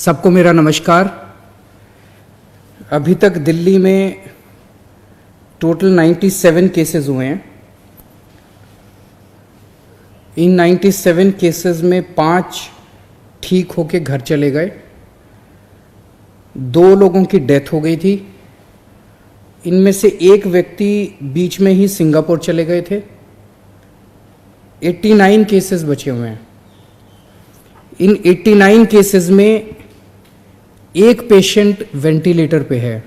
सबको मेरा नमस्कार। अभी तक दिल्ली में टोटल 97 केसेस हुए हैं। इन 97 केसेस में 5 ठीक होके घर चले गए, 2 लोगों की डेथ हो गई थी। इनमें से एक व्यक्ति बीच में ही सिंगापुर चले गए थे। 89 केसेस बचे हुए हैं। इन 89 केसेस में एक पेशेंट वेंटिलेटर पे है।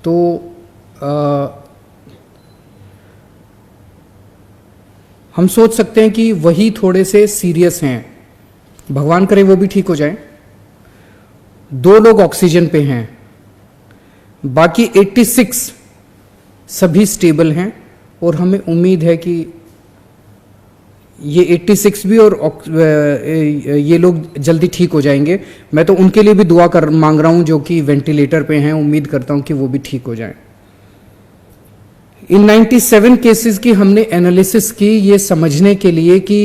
तो हम सोच सकते हैं कि वही थोड़े से सीरियस हैं, भगवान करे वो भी ठीक हो जाए। 2 लोग ऑक्सीजन पे हैं, बाकी 86 सभी स्टेबल हैं और हमें उम्मीद है कि ये 86 भी और ये लोग जल्दी ठीक हो जाएंगे। मैं तो उनके लिए भी दुआ मांग रहा हूं जो कि वेंटिलेटर पे हैं। उम्मीद करता हूं कि वो भी ठीक हो जाएं। इन 97 केसेस की हमने एनालिसिस की ये समझने के लिए कि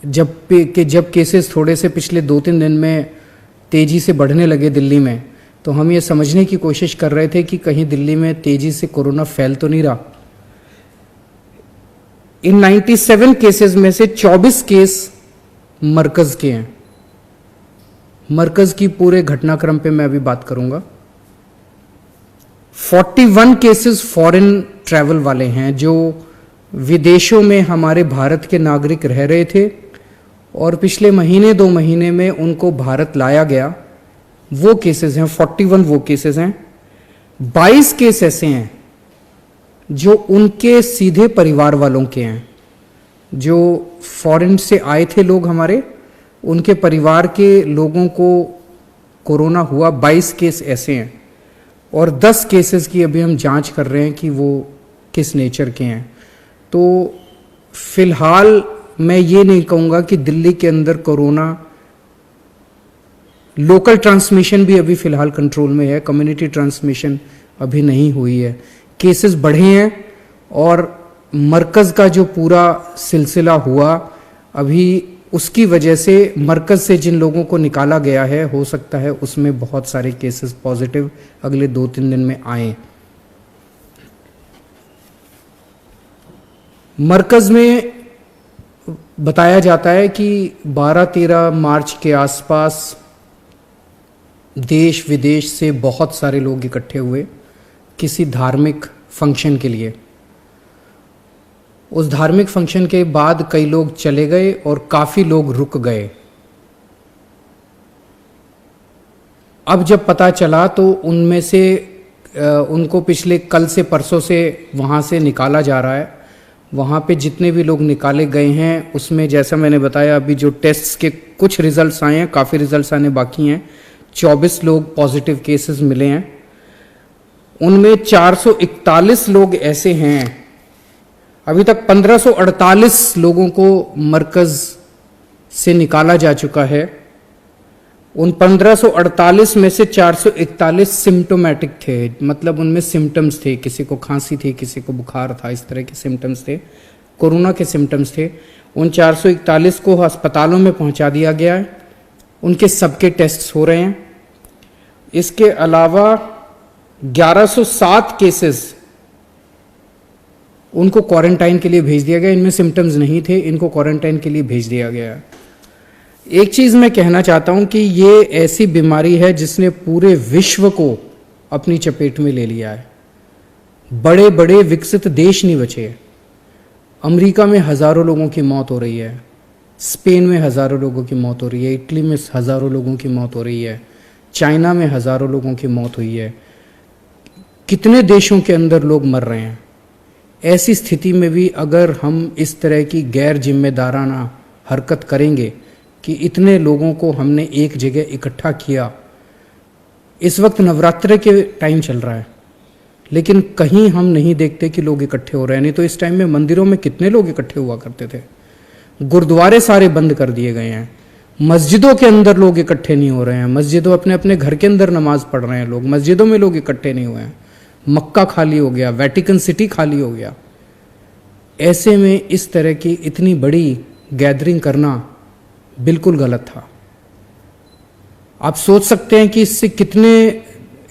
जब केसेस थोड़े से पिछले 2-3 दिन में तेजी से बढ़ने लगे दिल्ली में, तो हम ये समझने की कोशिश कर रहे थे कि कहीं दिल्ली में तेजी से कोरोना फैल तो नहीं रहा। इन 97 केसेस में से 24 केस मरकज के हैं। मरकज की पूरे घटनाक्रम पे मैं अभी बात करूंगा। 41 केसेस फॉरेन ट्रैवल वाले हैं जो विदेशों में हमारे भारत के नागरिक रह रहे थे और पिछले 2 महीने में उनको भारत लाया गया। वो केसेस हैं, 41 वो केसेस हैं। 22 केस ऐसे हैं जो उनके सीधे परिवार वालों के हैं, जो फॉरेन से आए थे लोग हमारे, उनके परिवार के लोगों को कोरोना हुआ। 22 केस ऐसे हैं और 10 केसेस की अभी हम जांच कर रहे हैं कि वो किस नेचर के हैं। तो फिलहाल मैं ये नहीं कहूँगा कि दिल्ली के अंदर कोरोना, लोकल ट्रांसमिशन भी अभी फिलहाल कंट्रोल में है, कम्युनिटी ट्रांसमिशन अभी नहीं हुई है। केसेस बढ़े हैं और मरकज का जो पूरा सिलसिला हुआ अभी, उसकी वजह से मरकज से जिन लोगों को निकाला गया है, हो सकता है उसमें बहुत सारे केसेस पॉजिटिव अगले 2-3 दिन में आए। मरकज में बताया जाता है कि 12-13 मार्च के आसपास देश विदेश से बहुत सारे लोग इकट्ठे हुए किसी धार्मिक फंक्शन के लिए। उस धार्मिक फंक्शन के बाद कई लोग चले गए और काफी लोग रुक गए। अब जब पता चला तो उनमें से उनको पिछले कल से परसों से वहां से निकाला जा रहा है। वहां पे जितने भी लोग निकाले गए हैं उसमें, जैसा मैंने बताया, अभी जो टेस्ट्स के कुछ रिजल्ट्स आए हैं, काफी रिजल्ट्स आने बाकी हैं। 24 लोग पॉजिटिव केसेस मिले हैं। उनमें 441 लोग ऐसे हैं। अभी तक 1548 लोगों को मरकज से निकाला जा चुका है। उन 1548 में से 441 सिम्टोमेटिक थे, मतलब उनमें सिम्टम्स थे। किसी को खांसी थी, किसी को बुखार था, इस तरह के सिम्टम्स थे, कोरोना के सिम्टम्स थे। उन 441 को अस्पतालों में पहुंचा दिया गया है। उनके सबके टेस्ट्स हो रहे हैं। इसके अलावा 1107 केसेस उनको क्वारंटाइन के लिए भेज दिया गया। इनमें सिम्टम्स नहीं थे, इनको क्वारंटाइन के लिए भेज दिया गया। एक चीज मैं कहना चाहता हूं कि ये ऐसी बीमारी है जिसने पूरे विश्व को अपनी चपेट में ले लिया है। बड़े बड़े विकसित देश नहीं बचे। अमेरिका में हजारों लोगों की मौत हो रही है, स्पेन में हजारों लोगों की मौत हो रही है, इटली में हजारों लोगों की मौत हो रही है, चाइना में हजारों लोगों की मौत हुई है। कितने देशों के अंदर लोग मर रहे हैं। ऐसी स्थिति में भी अगर हम इस तरह की गैर जिम्मेदाराना हरकत करेंगे कि इतने लोगों को हमने एक जगह इकट्ठा किया। इस वक्त नवरात्र के टाइम चल रहा है, लेकिन कहीं हम नहीं देखते कि लोग इकट्ठे हो रहे हैं। नहीं तो इस टाइम में मंदिरों में कितने लोग इकट्ठे हुआ करते थे। गुरुद्वारे सारे बंद कर दिए गए हैं। मस्जिदों के अंदर लोग इकट्ठे नहीं हो रहे हैं। मस्जिदों, अपने अपने घर के अंदर नमाज पढ़ रहे हैं लोग, मस्जिदों में लोग इकट्ठे नहीं हुए हैं। मक्का खाली हो गया, वेटिकन सिटी खाली हो गया। ऐसे में इस तरह की इतनी बड़ी गैदरिंग करना बिल्कुल गलत था। आप सोच सकते हैं कि इससे कितने,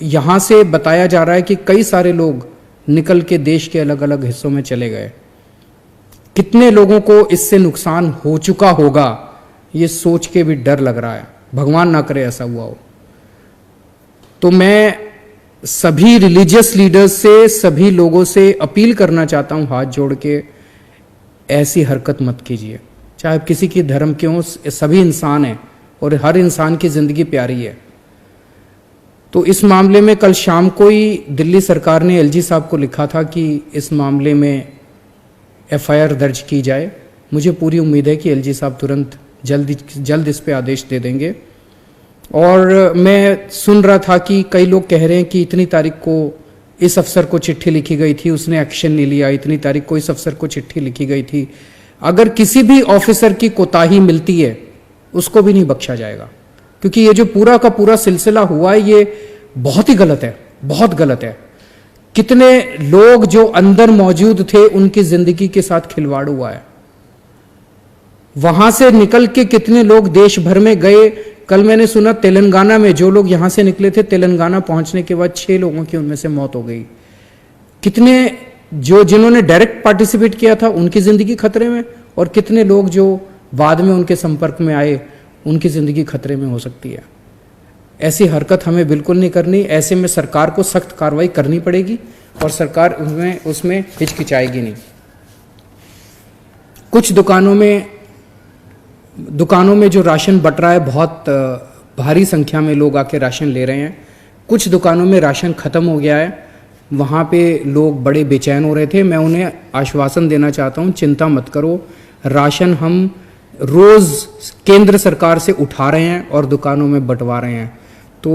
यहां से बताया जा रहा है कि कई सारे लोग निकल के देश के अलग अलग हिस्सों में चले गए। कितने लोगों को इससे नुकसान हो चुका होगा, ये सोच के भी डर लग रहा है। भगवान ना करे ऐसा हुआ हो। तो मैं सभी रिलीजियस लीडर्स से, सभी लोगों से अपील करना चाहता हूं हाथ जोड़ के, ऐसी हरकत मत कीजिए। चाहे किसी की धर्म के हो, सभी इंसान हैं और हर इंसान की जिंदगी प्यारी है। तो इस मामले में कल शाम को ही दिल्ली सरकार ने एलजी साहब को लिखा था कि इस मामले में एफआईआर दर्ज की जाए। मुझे पूरी उम्मीद है कि एलजी साहब तुरंत जल्द इस पे आदेश दे देंगे। और मैं सुन रहा था कि कई लोग कह रहे हैं कि इतनी तारीख को इस अफसर को चिट्ठी लिखी गई थी, उसने एक्शन नहीं लिया, इतनी तारीख को इस अफसर को चिट्ठी लिखी गई थी। अगर किसी भी ऑफिसर की कोताही मिलती है, उसको भी नहीं बख्शा जाएगा, क्योंकि ये जो पूरा का पूरा सिलसिला हुआ है, ये बहुत ही गलत है, बहुत गलत है। कितने लोग जो अंदर मौजूद थे, उनकी जिंदगी के साथ खिलवाड़ हुआ है। वहां से निकल के कितने लोग देश भर में गए। कल मैंने सुना तेलंगाना में जो लोग यहां से निकले थे, तेलंगाना पहुंचने के बाद 6 लोगों की उनमें से मौत हो गई। कितने जिन्होंने डायरेक्ट पार्टिसिपेट किया था, उनकी जिंदगी खतरे में, और कितने लोग जो बाद में उनके संपर्क में आए, उनकी जिंदगी खतरे में हो सकती है। ऐसी हरकत हमें बिल्कुल नहीं करनी। ऐसे में सरकार को सख्त कार्रवाई करनी पड़ेगी और सरकार उसमें हिचकिचाएगी नहीं। कुछ दुकानों में जो राशन बट रहा है, बहुत भारी संख्या में लोग आके राशन ले रहे हैं। कुछ दुकानों में राशन खत्म हो गया है, वहाँ पे लोग बड़े बेचैन हो रहे थे। मैं उन्हें आश्वासन देना चाहता हूँ, चिंता मत करो, राशन हम रोज़ केंद्र सरकार से उठा रहे हैं और दुकानों में बंटवा रहे हैं। तो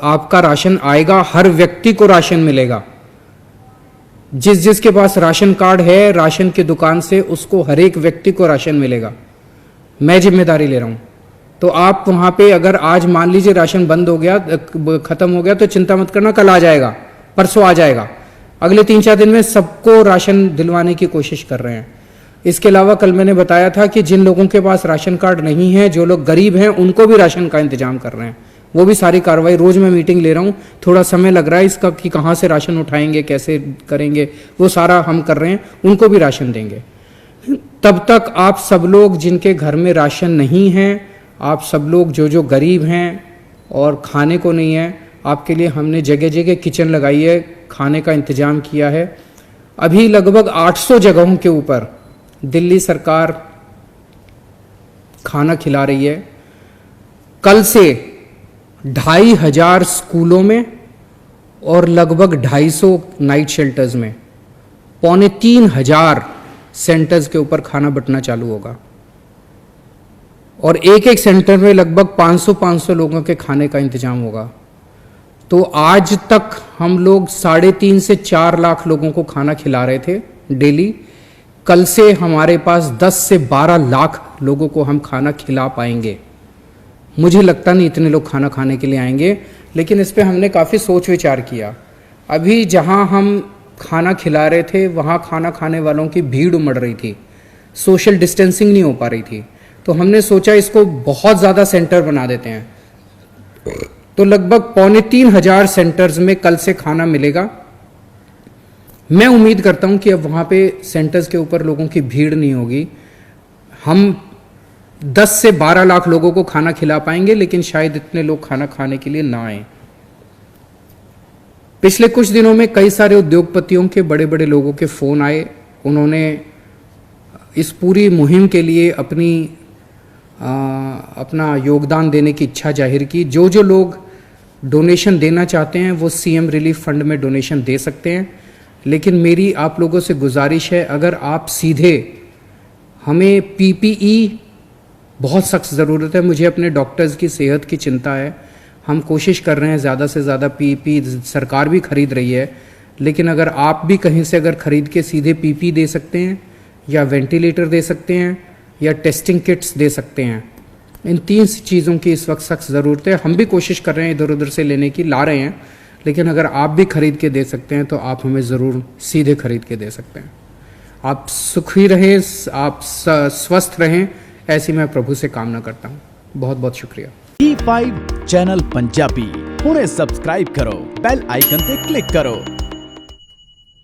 आपका राशन आएगा, हर व्यक्ति को राशन मिलेगा। जिसके पास राशन कार्ड है राशन की दुकान से, उसको हर एक व्यक्ति को राशन मिलेगा। मैं जिम्मेदारी ले रहा हूं। तो आप वहां पे अगर आज मान लीजिए राशन बंद हो गया, खत्म हो गया, तो चिंता मत करना, कल आ जाएगा, परसों आ जाएगा। अगले 3-4 दिन में सबको राशन दिलवाने की कोशिश कर रहे हैं। इसके अलावा कल मैंने बताया था कि जिन लोगों के पास राशन कार्ड नहीं है, जो लोग गरीब हैं, उनको भी राशन का इंतजाम कर रहे हैं। वो भी सारी कार्रवाई, रोज मैं मीटिंग ले रहा हूँ, थोड़ा समय लग रहा है इसका कि कहाँ से राशन उठाएंगे, कैसे करेंगे, वो सारा हम कर रहे हैं, उनको भी राशन देंगे। तब तक आप सब लोग जिनके घर में राशन नहीं है, आप सब लोग जो गरीब हैं और खाने को नहीं है, आपके लिए हमने जगह जगह किचन लगाई है, खाने का इंतजाम किया है। अभी लगभग 800 जगहों के ऊपर दिल्ली सरकार खाना खिला रही है। कल से 2500 स्कूलों में और लगभग 250 नाइट शेल्टर्स में 3500 सेंटर्स के ऊपर खाना बंटना चालू होगा और एक सेंटर में लगभग 500 लोगों के खाने का इंतजाम होगा। तो आज तक हम लोग 3.5 से 4 लाख लोगों को खाना खिला रहे थे डेली। कल से हमारे पास 10 से 12 लाख लोगों को हम खाना खिला पाएंगे। मुझे लगता नहीं इतने लोग खाना खाने के लिए आएंगे, लेकिन इस पे हमने काफ़ी सोच विचार किया। अभी जहां हम खाना खिला रहे थे, वहां खाना खाने वालों की भीड़ उमड़ रही थी, सोशल डिस्टेंसिंग नहीं हो पा रही थी। तो हमने सोचा इसको बहुत ज़्यादा सेंटर बना देते हैं। तो लगभग 3500 सेंटर्स में कल से खाना मिलेगा। मैं उम्मीद करता हूं कि अब वहां पे सेंटर्स के ऊपर लोगों की भीड़ नहीं होगी। हम 10 से 12 लाख लोगों को खाना खिला पाएंगे, लेकिन शायद इतने लोग खाना खाने के लिए ना आए। पिछले कुछ दिनों में कई सारे उद्योगपतियों के, बड़े बड़े लोगों के फोन आए। उन्होंने इस पूरी मुहिम के लिए अपना योगदान देने की इच्छा जाहिर की। जो लोग डोनेशन देना चाहते हैं वो सीएम रिलीफ फंड में डोनेशन दे सकते हैं, लेकिन मेरी आप लोगों से गुजारिश है, अगर आप सीधे, हमें पीपीई बहुत सख्त ज़रूरत है। मुझे अपने डॉक्टर्स की सेहत की चिंता है। हम कोशिश कर रहे हैं ज़्यादा से ज़्यादा पीपीई, सरकार भी खरीद रही है, लेकिन अगर आप भी कहीं से अगर खरीद के सीधे पीपीई दे सकते हैं, या वेंटिलेटर दे सकते हैं, या टेस्टिंग किट्स दे सकते हैं, इन 3 चीज़ों की इस वक्त सख्त ज़रूरत है। हम भी कोशिश कर रहे हैं इधर उधर से लेने की, ला रहे हैं, लेकिन अगर आप भी खरीद के दे सकते हैं तो आप हमें ज़रूर सीधे खरीद के दे सकते हैं। आप सुखी रहें, आप स्वस्थ रहें, ऐसी मैं प्रभु से कामना करता हूँ। बहुत बहुत शुक्रिया। E5 ਚੈਨਲ ਪੰਜਾਬੀ ਹੁਣੇ ਸਬਸਕ੍ਰਾਈਬ ਕਰੋ, ਬੈਲ ਆਈਕਨ ਤੇ ਕਲਿੱਕ ਕਰੋ।